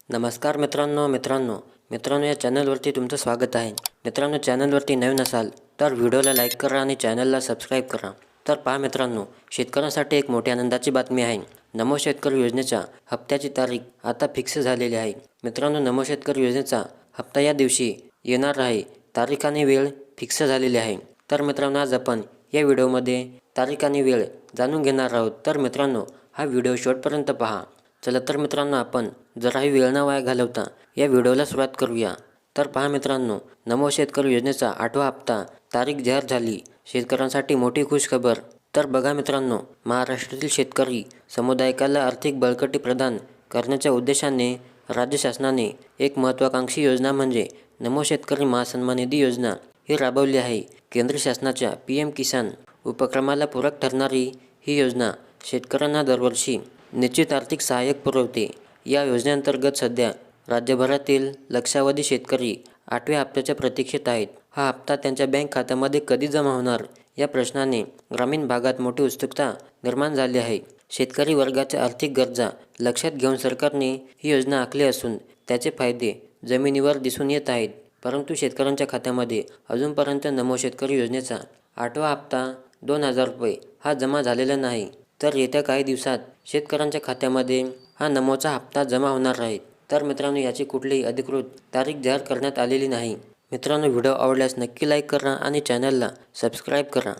नमस्कार मित्रांनो या चॅनलवरती तुमचं स्वागत आहे। मित्रांनो, चॅनलवरती नवीन असाल तर व्हिडिओला लाईक करा आणि चॅनलला सबस्क्राईब करा। तर पहा मित्रांनो, शेतकऱ्यांसाठी एक मोठी आनंदाची बातमी आहे। नमो शेतकरी योजनेच्या हप्त्याची तारीख आता फिक्स झालेली आहे। मित्रांनो, नमो शेतकरी योजनेचा हप्ता या दिवशी येणार आहे। तारीख आणि वेळ फिक्स झालेली आहे। तर मित्रांनो, आज आपण या व्हिडिओमध्ये तारीख आणि वेळ जाणून घेणार आहोत। तर मित्रांनो, हा व्हिडिओ शेवटपर्यंत पहा। चला तर मित्रांनो, आपण जराही वेळ न वाया घालवता या व्हिडिओला सुरुवात करूया। तर पहा मित्रांनो, नमो शेतकरी योजनेचा 8वा हप्ता तारीख जाहीर झाली। शेतकऱ्यांसाठी मोठी खुशखबर। तर बघा मित्रांनो, महाराष्ट्रातील शेतकरी समुदायाला आर्थिक बळकटी प्रदान करण्याच्या उद्देशाने राज्य शासनाने एक महत्त्वाकांक्षी योजना म्हणजे नमो शेतकरी महासन्मान निधी योजना ही राबवली आहे। केंद्र शासनाच्या PM किसान उपक्रमाला पूरक ठरणारी ही योजना शेतकऱ्यांना दरवर्षी निश्चित आर्थिक सहाय्य पुरवते। या योजनेअंतर्गत सध्या राज्यभरातील लक्षावधी शेतकरी 8व्या हप्त्याच्या प्रतीक्षेत आहेत। हा हप्ता त्यांच्या बँक खात्यामध्ये कधी जमा होणार या प्रश्नाने ग्रामीण भागात मोठी उत्सुकता निर्माण झाली आहे। शेतकरी वर्गाच्या आर्थिक गरजा लक्षात घेऊन सरकारने ही योजना आखली असून त्याचे फायदे जमिनीवर दिसून येत आहेत। परंतु शेतकऱ्यांच्या खात्यामध्ये अजूनपर्यंत नमो शेतकरी योजनेचा 8वा हप्ता 2000 रुपये हा जमा झालेला नाही। तर येत्या काही दिवसात शेतकऱ्यांच्या खात्यामध्ये हा नमोचा हप्ता जमा होणार आहे। तर मित्रांनो, याची कुठलीही अधिकृत तारीख जाहीर करण्यात आलेली नाही। मित्रांनो, व्हिडिओ आवडल्यास नक्की लाईक करा आणि चॅनलला सबस्क्राईब करा।